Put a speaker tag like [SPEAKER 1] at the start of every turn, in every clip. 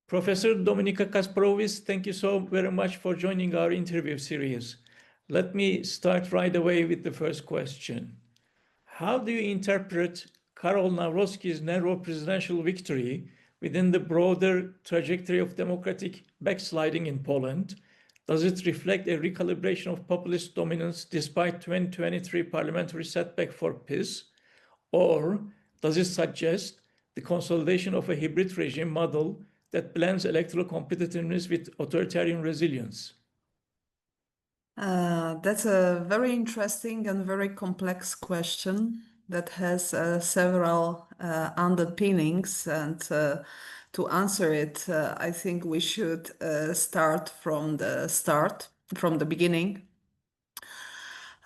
[SPEAKER 1] Professor Dominika Kasprowicz, thank you so very much for joining our interview series. Let me start right away with the first question. How do you interpret Karol Nawrocki's narrow presidential victory within the broader trajectory of democratic backsliding in Poland? Does it reflect a recalibration of populist dominance despite 2023 parliamentary setback for PiS? Or does it suggest the consolidation of a hybrid regime model that blends electoral competitiveness with authoritarian resilience?
[SPEAKER 2] That's a very interesting and very complex question that has several underpinnings. And to answer it, I think we should start, from the beginning.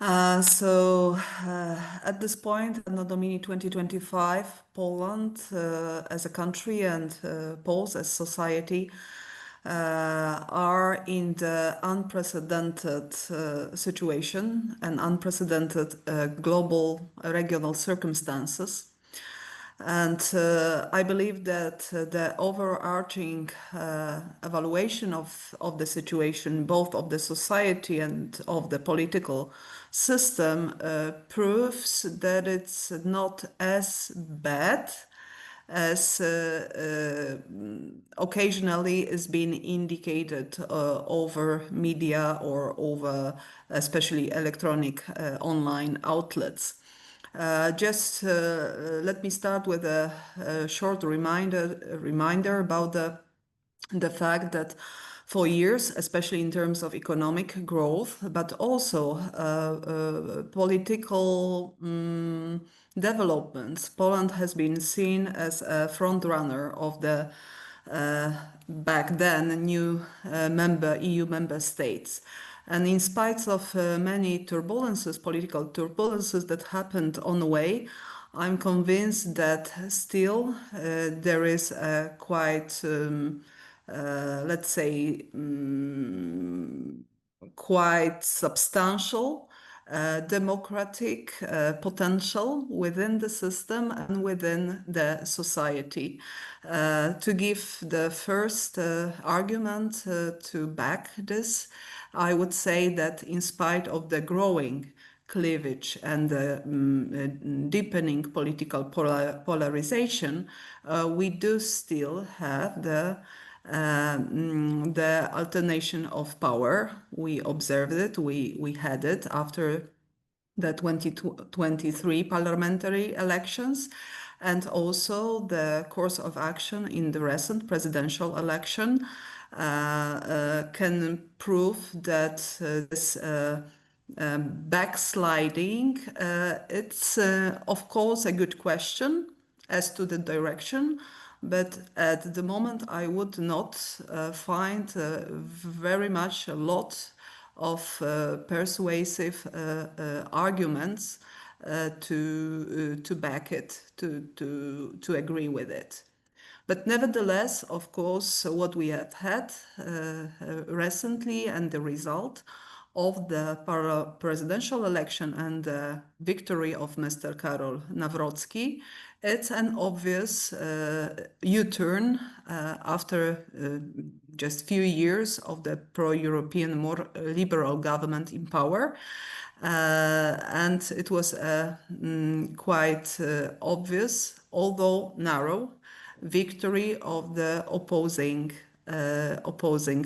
[SPEAKER 2] At this point, Anno Domini 2025, Poland as a country and Poles as society are in the unprecedented situation and unprecedented global regional circumstances. And I believe that the overarching evaluation of the situation, both of the society and of the political system, proves that it's not as bad as occasionally is being indicated over media or over especially electronic online outlets. Just let me start with a short reminder about the fact that for years, especially in terms of economic growth, but also political developments, Poland has been seen as a front runner of the back then new EU member states. And in spite of many turbulences, political turbulences that happened on the way, I'm convinced that still there is a quite, let's say, quite substantial democratic potential within the system and within the society. To give the first argument to back this, I would say that in spite of the growing cleavage and the deepening political polarization, we do still have the alternation of power. We observed it, we had it after the 2023 parliamentary elections, and also the course of action in the recent presidential election can prove that this backsliding, it's of course a good question as to the direction, but at the moment I would not find very much a lot of persuasive arguments to back it, to agree with it. But nevertheless, of course, what we have had recently and the result of the presidential election and the victory of Mr. Karol Nawrocki, it's an obvious U-turn after just few years of the pro-European, more liberal government in power. And it was a quite obvious, although narrow, victory of the opposing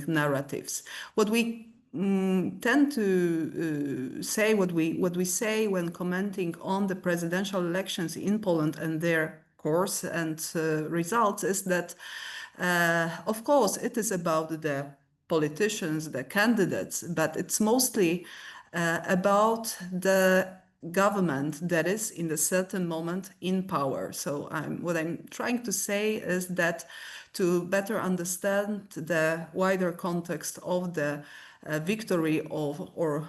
[SPEAKER 2] narratives. What we tend to say, what we say when commenting on the presidential elections in Poland and their course and results is that, of course, it is about the politicians, the candidates, but it's mostly about the government that is in a certain moment in power. So what I'm trying to say is that to better understand the wider context of the victory of or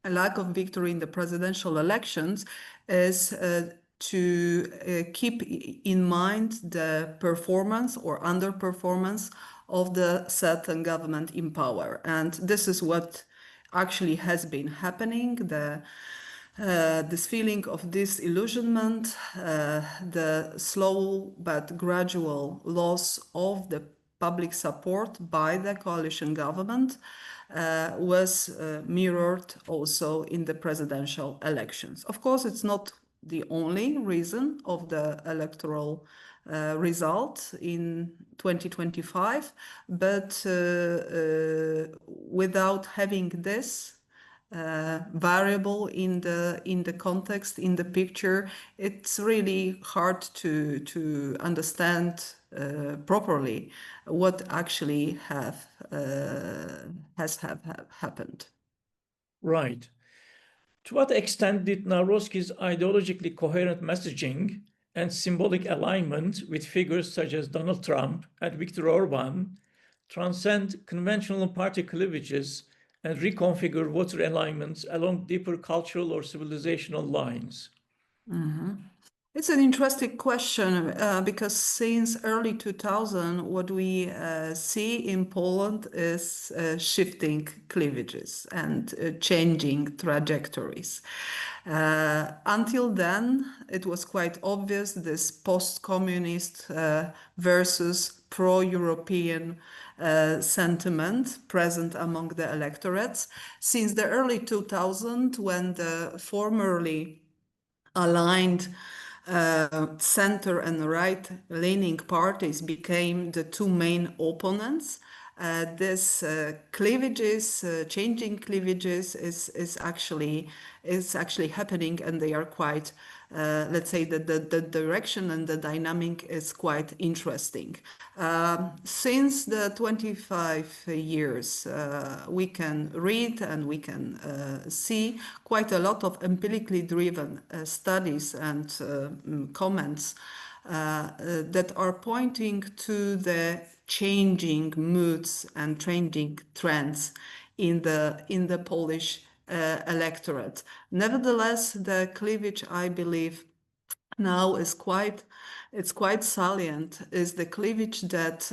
[SPEAKER 2] a lack of victory in the presidential elections is to keep in mind the performance or underperformance of the certain government in power. And this is what actually has been happening. The this feeling of disillusionment, the slow but gradual loss of the public support by the coalition government was mirrored also in the presidential elections. Of course, it's not the only reason of the electoral result in 2025, but without having this variable in the context, in the picture, it's really hard to understand properly what actually has happened.
[SPEAKER 1] Right. To what extent did Nawrocki's ideologically coherent messaging and symbolic alignment with figures such as Donald Trump and Viktor Orban transcend conventional party cleavages and reconfigure voter alignments along deeper cultural or civilizational lines?
[SPEAKER 2] It's an interesting question because since early 2000, what we see in Poland is shifting cleavages and changing trajectories. Until then, it was quite obvious this post-communist versus pro-European sentiment present among the electorates. Since the early 2000s, when the formerly aligned center and right-leaning parties became the two main opponents. This cleavages, changing cleavages, is actually happening, and they are quite. Let's say that the direction and the dynamic is quite interesting. Since the 25 years, we can read and we can see quite a lot of empirically driven studies and comments that are pointing to the changing moods and changing trends in the Polish electorate. Nevertheless, the cleavage, I believe, now is quite salient. Is the cleavage that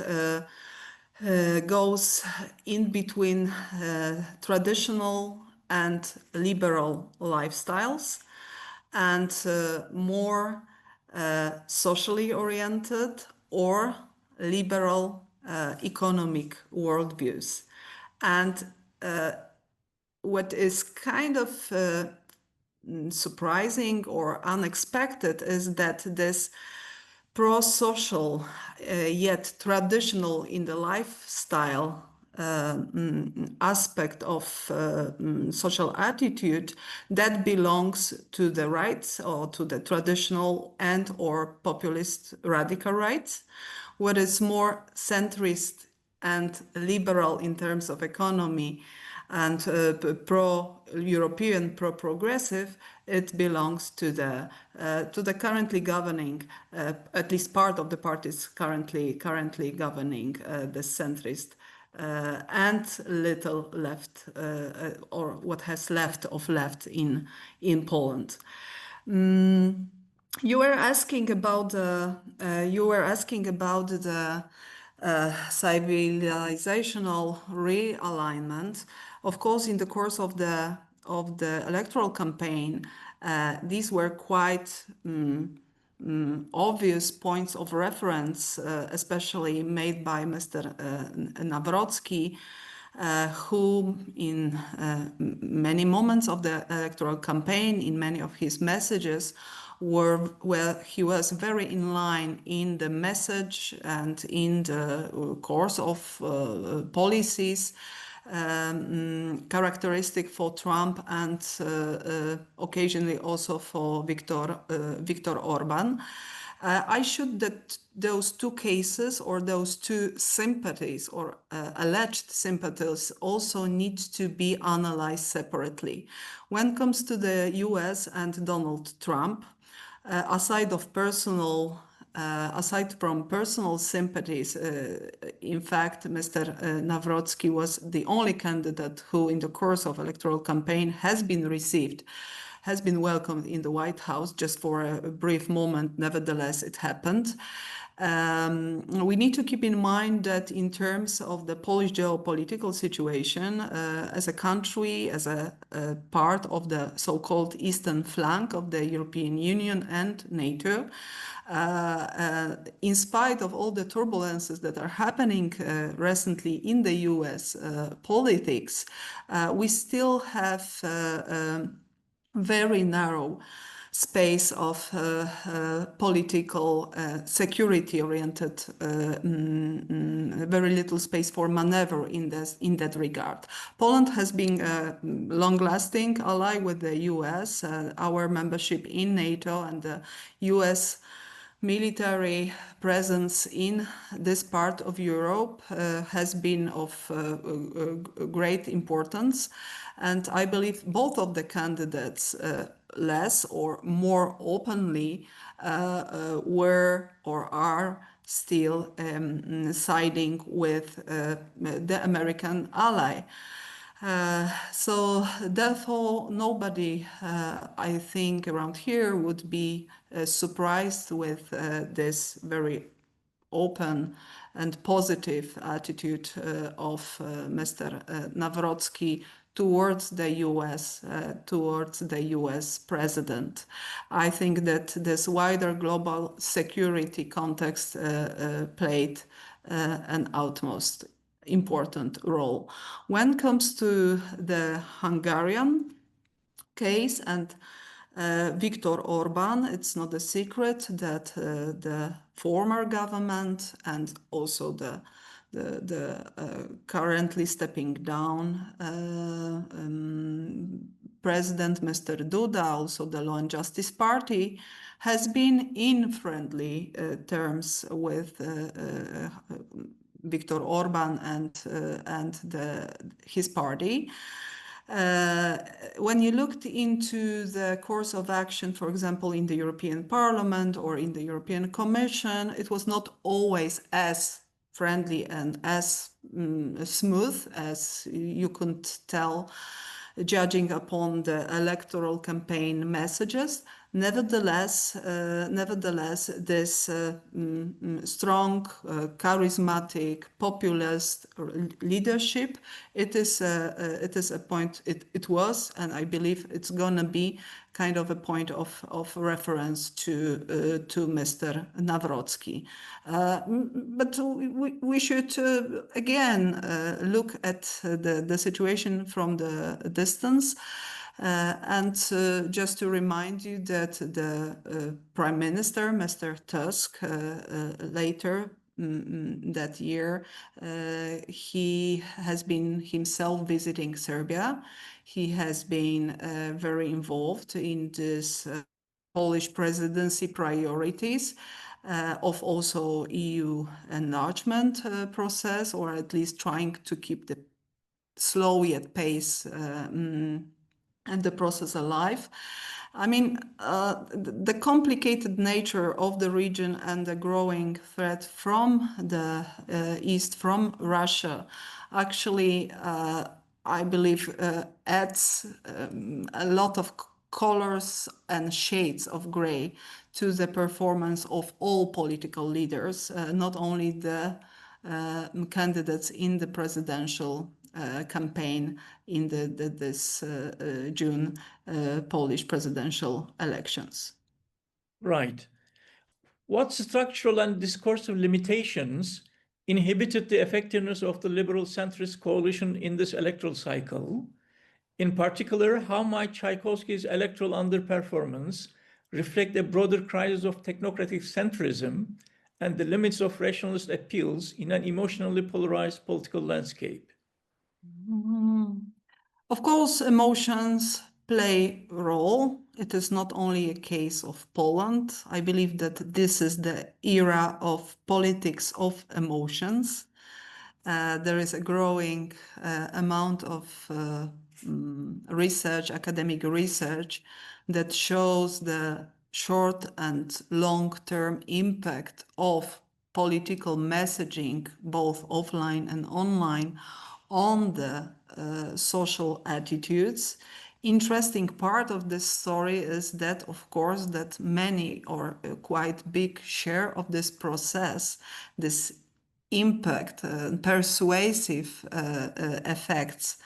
[SPEAKER 2] goes in between traditional and liberal lifestyles and more socially oriented or liberal economic worldviews. And what is kind of surprising or unexpected is that this pro-social yet traditional in the lifestyle aspect of social attitude that belongs to the right or to the traditional and or populist radical right, what is more centrist and liberal in terms of economy and pro-European, pro-progressive, it belongs to the currently governing, at least part of the parties currently governing the centrist and little left, or what has left of left in Poland. You were asking about the civilizational realignment. Of course, in the course of the electoral campaign, these were quite obvious points of reference, especially made by Mr. Nawrocki, who in many moments of the electoral campaign, in many of his messages, where he was very in line in the message and in the course of policies characteristic for Trump and occasionally also for Viktor Orban. I should that those two cases or those two sympathies or alleged sympathies also need to be analyzed separately. When it comes to the US and Donald Trump, aside from personal sympathies, in fact, Mr. Nawrocki was the only candidate who, in the course of electoral campaign, has has been welcomed in the White House just for a brief moment. Nevertheless, it happened. We need to keep in mind that in terms of the Polish geopolitical situation, as a country, as a part of the so-called eastern flank of the European Union and NATO, in spite of all the turbulences that are happening recently in the US politics, we still have very narrow space of political security-oriented, very little space for maneuver in that regard. Poland has been a long-lasting ally with the US. Our membership in NATO and the US military presence in this part of Europe has been of great importance. And I believe both of the candidates less or more openly were or are still siding with the American ally. So therefore, nobody, I think, around here would be surprised with this very open and positive attitude of Mr. Nawrocki towards the US president. I think that this wider global security context played an utmost important role. When it comes to the Hungarian case and Viktor Orban, it's not a secret that the former government and also the currently stepping down President Mr. Duda, also the Law and Justice Party, has been in friendly terms with Viktor Orban and his party. When you looked into the course of action, for example, in the European Parliament or in the European Commission, it was not always as friendly and as smooth as you could tell, judging upon the electoral campaign messages. Nevertheless, this strong, charismatic, populist leadership, it is a point. It was, and I believe it's gonna be kind of a point of reference to Mr. Nawrocki. But we should again look at the situation from the distance. And just to remind you that the Prime Minister, Mr. Tusk, later that year, he has been himself visiting Serbia. He has been very involved in this Polish presidency priorities of also EU enlargement process, or at least trying to keep the slow yet pace and the process alive. I mean, the complicated nature of the region and the growing threat from the east, from Russia, actually, I believe, adds a lot of colors and shades of gray to the performance of all political leaders, not only the candidates in the presidential campaign in this June Polish presidential elections.
[SPEAKER 1] Right. What structural and discursive limitations inhibited the effectiveness of the liberal centrist coalition in this electoral cycle? In particular, how might Tchaikovsky's electoral underperformance reflect a broader crisis of technocratic centrism and the limits of rationalist appeals in an emotionally polarized political landscape?
[SPEAKER 2] Of course, emotions play a role. It is not only a case of Poland. I believe that this is the era of politics of emotions. There is a growing amount of research, academic research, that shows the short and long-term impact of political messaging, both offline and online, on the social attitudes interesting part of this story is that, of course, that many or a quite big share of this process, this impact, persuasive effects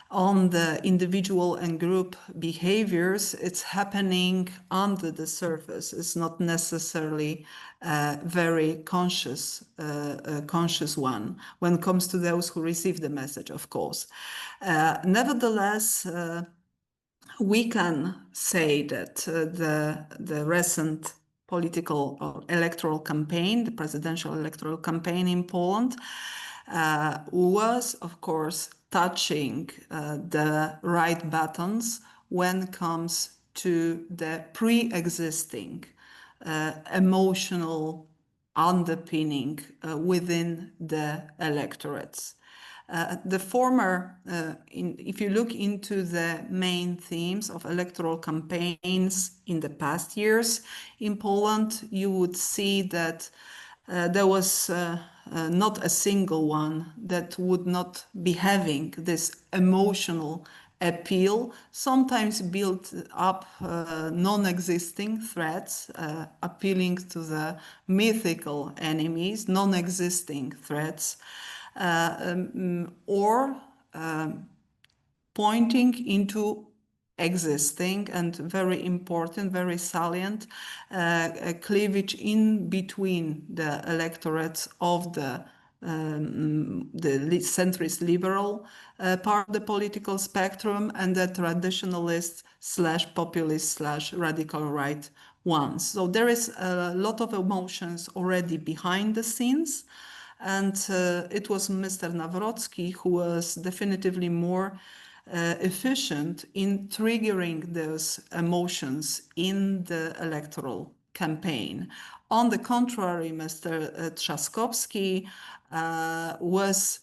[SPEAKER 2] on the individual and group behaviors, it's happening under the surface. It's not necessarily a very conscious one when it comes to those who receive the message, of course. Nevertheless, we can say that the recent political or electoral campaign, the presidential electoral campaign in Poland, was, of course, touching the right buttons when it comes to the pre-existing emotional underpinning within the electorates. If you look into the main themes of electoral campaigns in the past years in Poland, you would see that there was not a single one that would not be having this emotional appeal, sometimes built up non-existing threats, appealing to the mythical enemies, non-existing threats, or pointing into existing and very important, very salient cleavage in between the electorates of the centrist liberal part of the political spectrum and the traditionalist slash populist slash radical right ones. So there is a lot of emotions already behind the scenes. And it was Mr. Nawrocki who was definitively more efficient in triggering those emotions in the electoral campaign. On the contrary, Mr. Trzaskowski was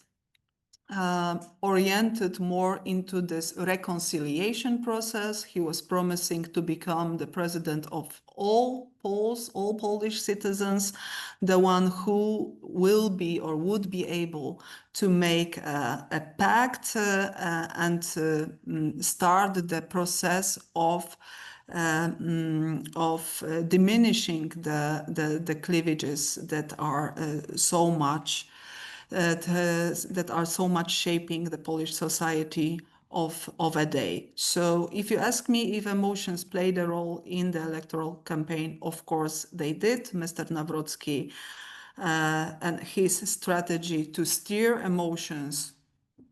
[SPEAKER 2] oriented more into this reconciliation process. He was promising to become the president of all Poles, all Polish citizens, the one who will be or would be able to make a pact and start the process of diminishing the cleavages that are so much that are so much shaping the Polish society of a day. So if you ask me if emotions played a role in the electoral campaign, of course they did. Mr. Nawrocki and his strategy to steer emotions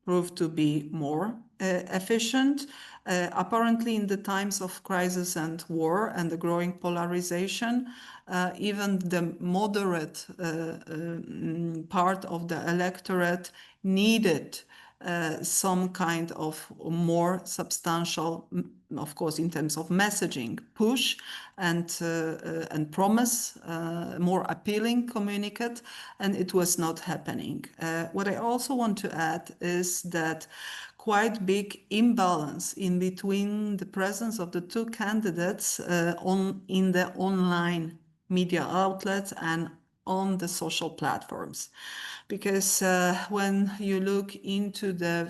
[SPEAKER 2] proved to be more efficient. Apparently, in the times of crisis and war and the growing polarization, even the moderate part of the electorate needed some kind of more substantial, of course, in terms of messaging, push and promise, more appealing communicate, and it was not happening. What I also want to add is that quite big imbalance in between the presence of the two candidates in the online media outlets and on the social platforms. Because when you look into the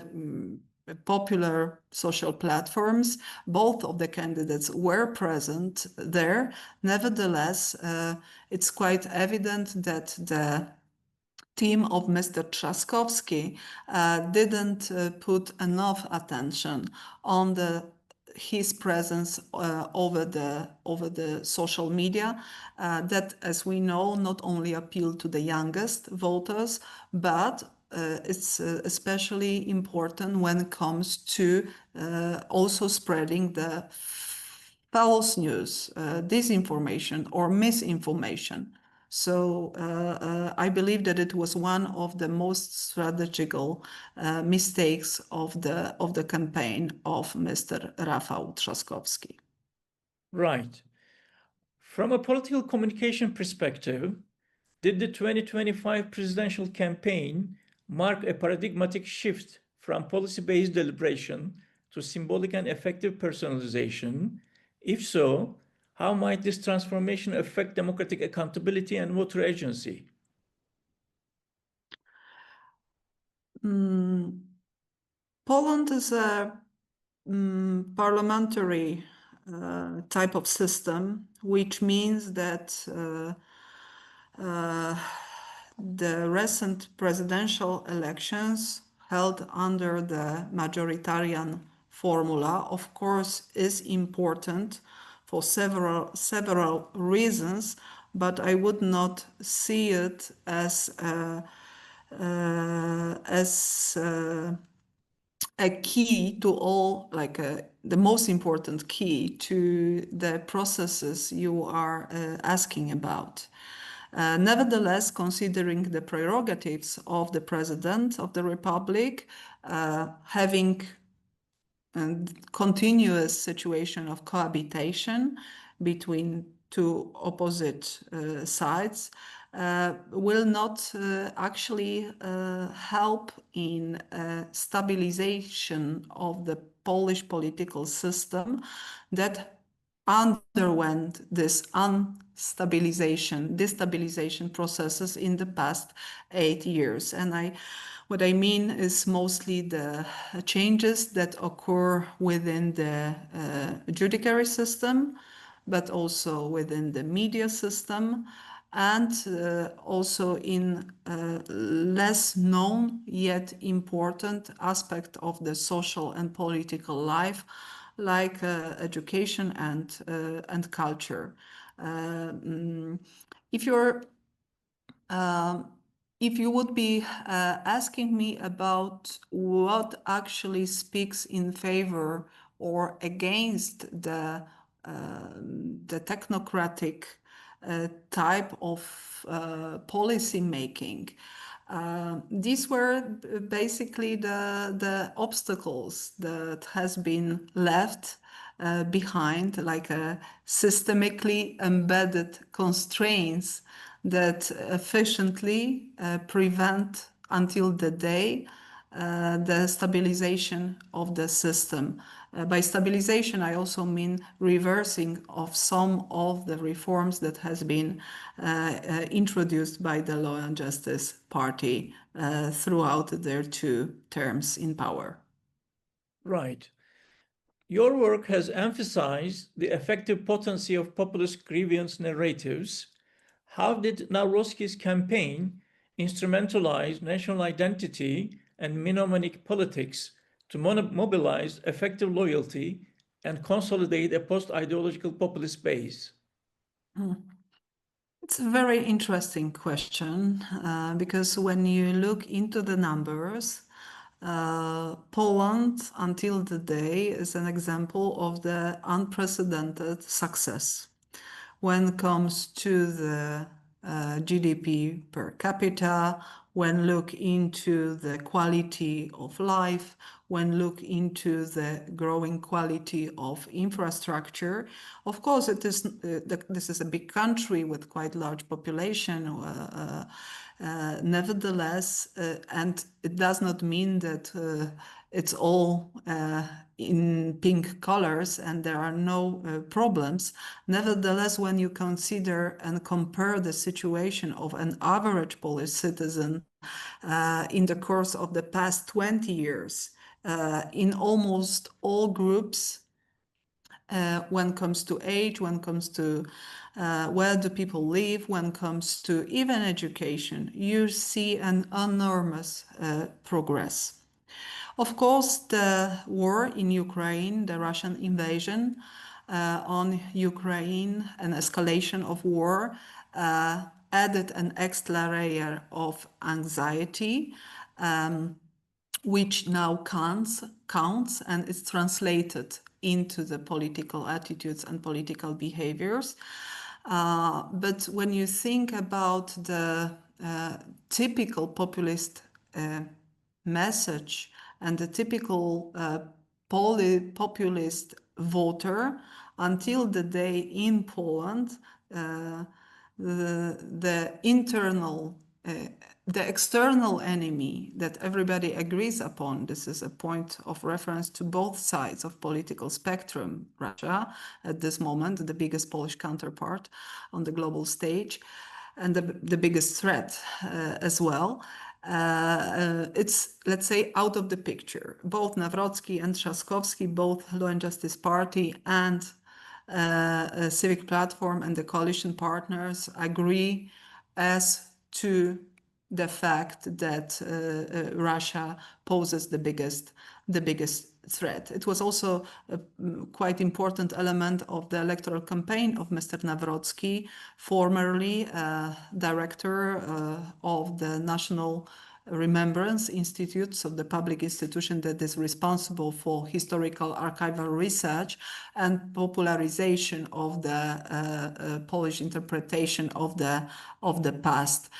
[SPEAKER 2] popular social platforms, both of the candidates were present there. Nevertheless, it's quite evident that the team of Mr. Trzaskowski didn't put enough attention on his presence over the social media that, as we know, not only appeal to the youngest voters, but it's especially important when it comes to also spreading the false news, disinformation or misinformation. So I believe that it was one of the most strategical mistakes of the campaign of Mr. Rafał Trzaskowski.
[SPEAKER 1] Right. From a political communication perspective, did the 2025 presidential campaign mark a paradigmatic shift from policy-based deliberation to symbolic and effective personalization? If so, how might this transformation affect democratic accountability and voter agency?
[SPEAKER 2] Poland is a parliamentary type of system, which means that the recent presidential elections held under the majoritarian formula, of course, is important for several reasons, but I would not see it as a key to all, like the most important key to the processes you are asking about. Nevertheless, considering the prerogatives of the President of the Republic, having a continuous situation of cohabitation between two opposite sides, will not actually help in stabilization of the Polish political system that underwent this destabilization processes in the past 8 years. And what I mean is mostly the changes that occur within the judiciary system, but also within the media system, and also in less known yet important aspect of the social and political life, like education and culture. If you're if you would be asking me about what actually speaks in favor or against the technocratic type of policy making, these were basically the obstacles that has been left behind, like systemically embedded constraints that efficiently prevent until the day the stabilization of the system. By stabilization, I also mean reversing of some of the reforms that has been introduced by the Law and Justice Party throughout their 2 terms in power.
[SPEAKER 1] Right. Your work has emphasized the effective potency of populist grievance narratives. How did Nawrocki's campaign instrumentalize national identity and mnemonic politics to mobilize effective loyalty and consolidate a post-ideological populist base?
[SPEAKER 2] It's a very interesting question because when you look into the numbers, Poland until today is an example of the unprecedented success when it comes to the GDP per capita, when look into the quality of life, when look into the growing quality of infrastructure. Of course, this is a big country with quite large population. Nevertheless, and it does not mean that it's all in pink colors and there are no problems. Nevertheless, when you consider and compare the situation of an average Polish citizen in the course of the past 20 years, in almost all groups, when it comes to age, when it comes to where do people live, when it comes to even education, you see an enormous progress. Of course, the war in Ukraine, the Russian invasion on Ukraine, an escalation of war, added an extra layer of anxiety, which now counts and is translated into the political attitudes and political behaviors. But when you think about the typical populist message and the typical populist voter, until the day in Poland, the external enemy that everybody agrees upon, this is a point of reference to both sides of political spectrum, Russia at this moment, the biggest Polish counterpart on the global stage, and the biggest threat as well. it's, let's say, out of the picture. Both Nawrocki and Trzaskowski, both Law and Justice Party and Civic Platform and the coalition partners agree as to the fact that Russia poses the biggest threat. It was also a quite important element of the electoral campaign of Mr. Nawrocki, formerly director of the National Remembrance Institute, so the public institution that is responsible for historical archival research and popularization of the Polish interpretation of the past.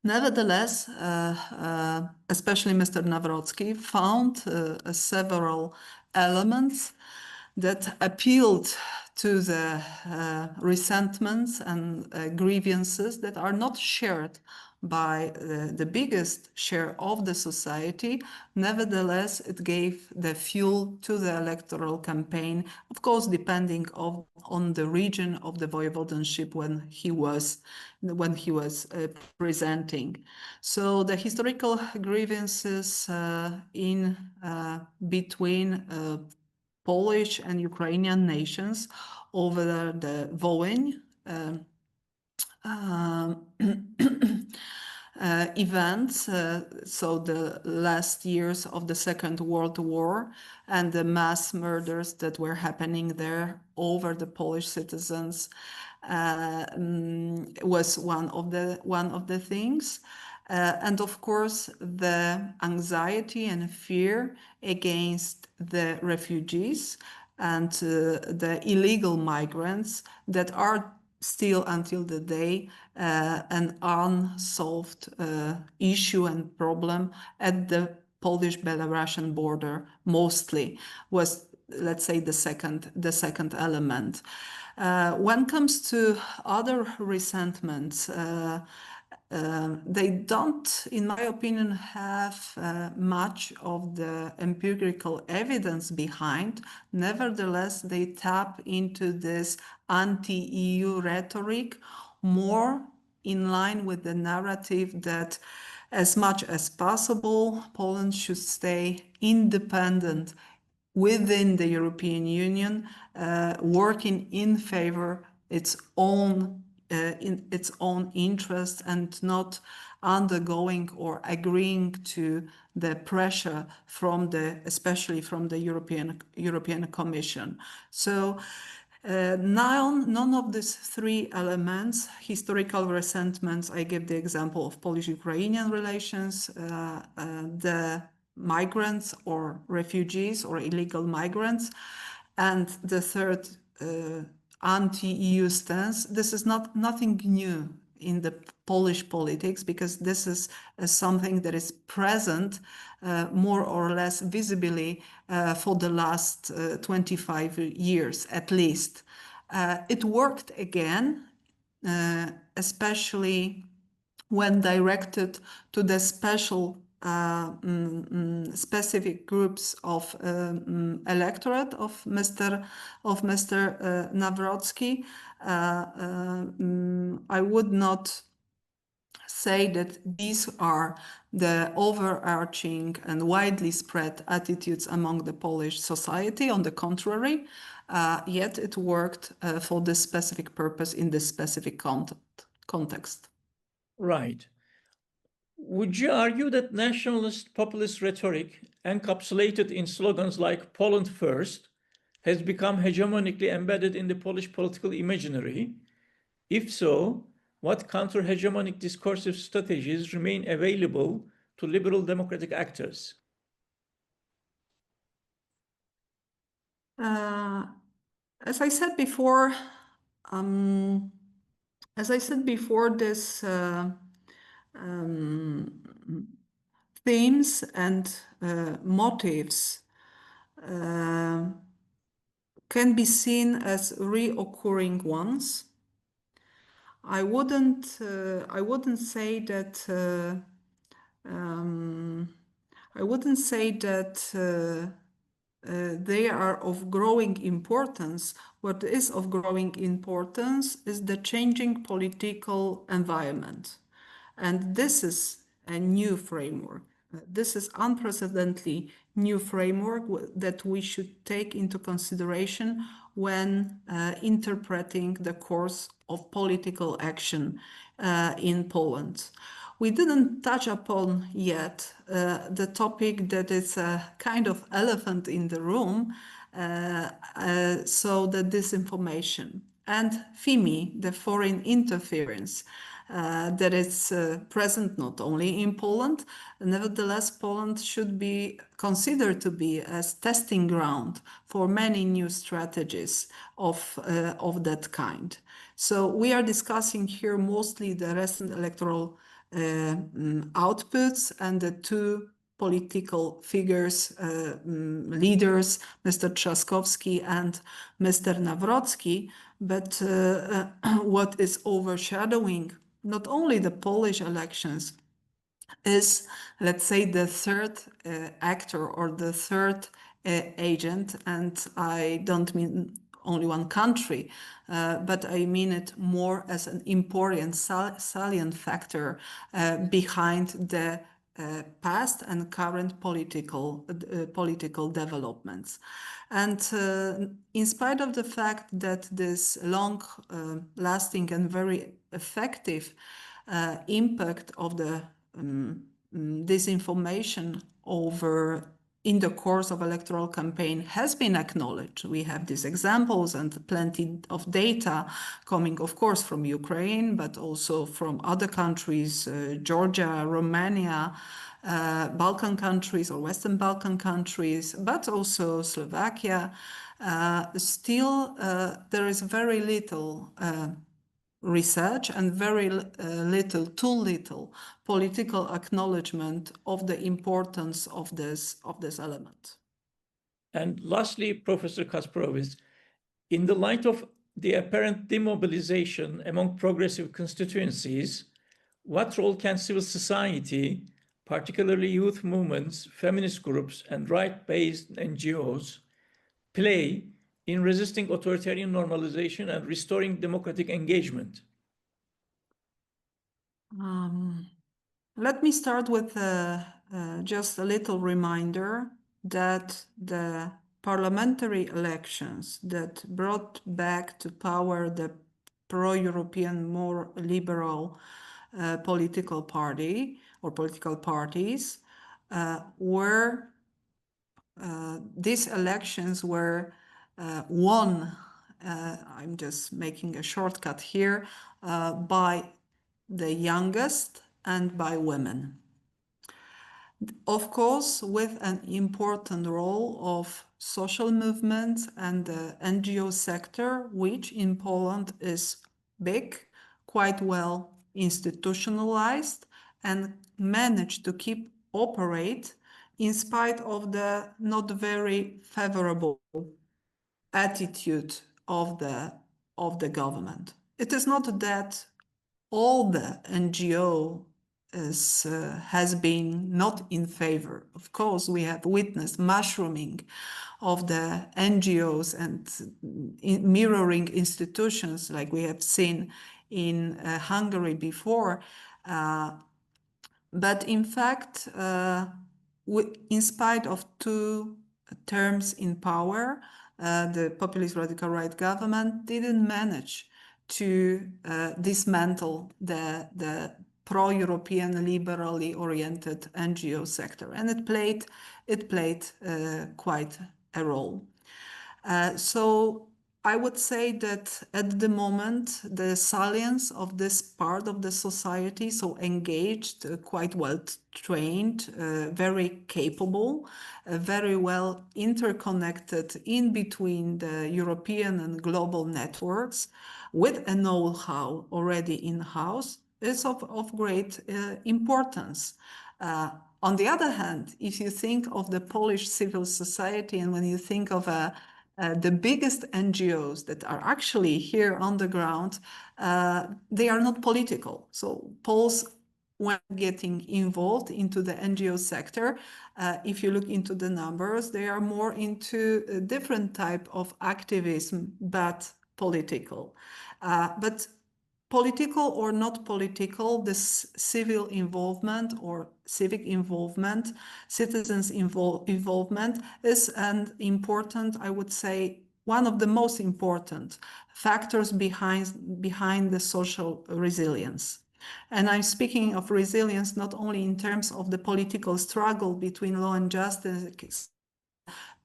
[SPEAKER 2] Nevertheless, especially Mr. Nawrocki found several elements that appealed to the resentments and grievances that are not shared by the biggest share of the society. Nevertheless, it gave the fuel to the electoral campaign, of course, depending on the region of the voivodeship when he was presenting. So the historical grievances in between Polish and Ukrainian nations over the Volyn events, so the last years of the Second World War and the mass murders that were happening there over the Polish citizens was one of the things. And of course, the anxiety and fear against the refugees and the illegal migrants that are still until the day an unsolved issue and problem at the Polish-Belarusian border mostly was, let's say, the second element. When it comes to other resentments, they don't, in my opinion, have much of the empirical evidence behind. Nevertheless, they tap into this anti-EU rhetoric more in line with the narrative that as much as possible, Poland should stay independent within the European Union, working in favor in its own interest and not undergoing or agreeing to the pressure especially from the European Commission. So none of these three elements, historical resentments, I give the example of Polish-Ukrainian relations, the migrants or refugees or illegal migrants, and the third anti-EU stance. This is nothing new in the Polish politics because this is something that is present more or less visibly for the last 25 years at least. It worked again, especially when directed to the specific groups of electorate of Mr. Nawrocki. I would not say that these are the overarching and widely spread attitudes among the Polish society. On the contrary, yet it worked for this specific purpose in this specific context.
[SPEAKER 1] Right. Would you argue that nationalist populist rhetoric, encapsulated in slogans like Poland first, has become hegemonically embedded in the Polish political imaginary? If so, what counter-hegemonic discursive strategies remain available to liberal democratic actors?
[SPEAKER 2] As I said before, this themes and motives can be seen as reoccurring ones. I wouldn't say that they are of growing importance. What is of growing importance is the changing political environment. And this is a new framework. This is unprecedentedly new framework that we should take into consideration when interpreting the course of political action in Poland. We didn't touch upon yet the topic that is a kind of elephant in the room, so the disinformation and FIMI, the foreign interference. That is present not only in Poland. Nevertheless, Poland should be considered to be as testing ground for many new strategies of that kind. So we are discussing here mostly the recent electoral outputs and the two political figures, leaders, Mr. Trzaskowski and Mr. Nawrocki. But what is overshadowing not only the Polish elections is, let's say, the third actor or the third agent, and I don't mean only one country, but I mean it more as an important salient factor behind the past and current political developments. And in spite of the fact that this long-lasting and very effective impact of the disinformation over in the course of electoral campaign has been acknowledged. We have these examples and plenty of data coming, of course, from Ukraine, but also from other countries, Georgia, Romania, Balkan countries or Western Balkan countries, but also Slovakia. Still, there is very little research and very too little political acknowledgement of the importance of this element.
[SPEAKER 1] And lastly, Professor Kasprowicz, in the light of the apparent demobilization among progressive constituencies, what role can civil society, particularly youth movements, feminist groups, and right-based NGOs, play in resisting authoritarian normalization and restoring democratic engagement?
[SPEAKER 2] Let me start with just a little reminder that the parliamentary elections that brought back to power the pro-European, more liberal political party or political parties were these elections were won, I'm just making a shortcut here, by the youngest and by women. Of course, with an important role of social movements and the NGO sector, which in Poland is big, quite well institutionalized, and managed to keep operate in spite of the not very favorable attitude of the government. It is not that all the NGO has been not in favor. Of course, we have witnessed mushrooming of the NGOs and mirroring institutions like we have seen in Hungary before. But in fact, in spite of two terms in power, the populist radical right government didn't manage to dismantle the pro-European, liberally oriented NGO sector, and it played quite a role. So I would say that at the moment, the salience of this part of the society, so engaged, quite well trained, very capable, very well interconnected in between the European and global networks, with a know-how already in-house, is of great importance. On the other hand, if you think of the Polish civil society and when you think of the biggest NGOs that are actually here on the ground, they are not political. So Poles, when getting involved into the NGO sector, if you look into the numbers, they are more into a different type of activism, but political. But political or not political, this civil involvement or civic involvement, citizens involvement is an important, I would say, one of the most important factors behind the social resilience. And I'm speaking of resilience not only in terms of the political struggle between law and justice,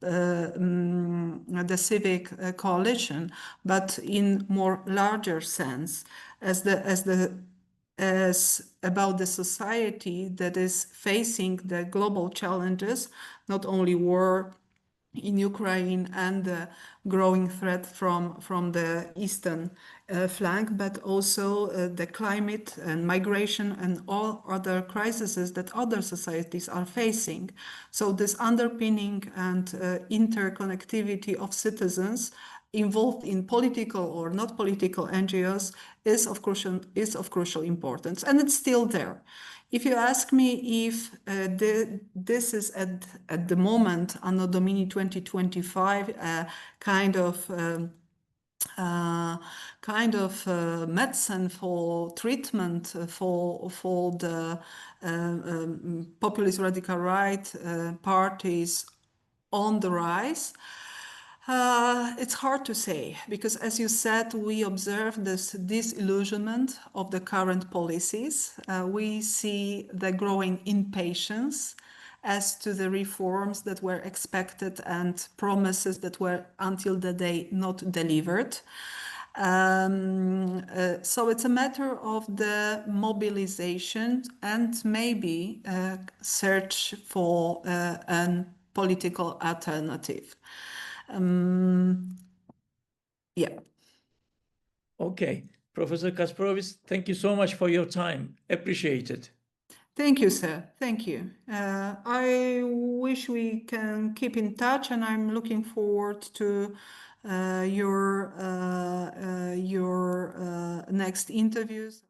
[SPEAKER 2] the civic coalition, but in more larger sense, as about the society that is facing the global challenges, not only war in Ukraine and the growing threat from the eastern flank, but also the climate and migration and all other crises that other societies are facing. So this underpinning and interconnectivity of citizens involved in political or not political NGOs is of crucial importance, and it's still there. If you ask me if this is at the moment, Anno Domini 2025, kind of medicine for treatment for the populist radical right parties on the rise. It's hard to say because, as you said, we observe this disillusionment of the current policies. We see the growing impatience as to the reforms that were expected and promises that were until the day not delivered. So it's a matter of the mobilization and maybe search for a political alternative. Yeah.
[SPEAKER 1] Okay. Professor Kasprowicz, thank you so much for your time. Appreciate it.
[SPEAKER 2] Thank you, sir. Thank you. I wish we can keep in touch, and I'm looking forward to your next interviews.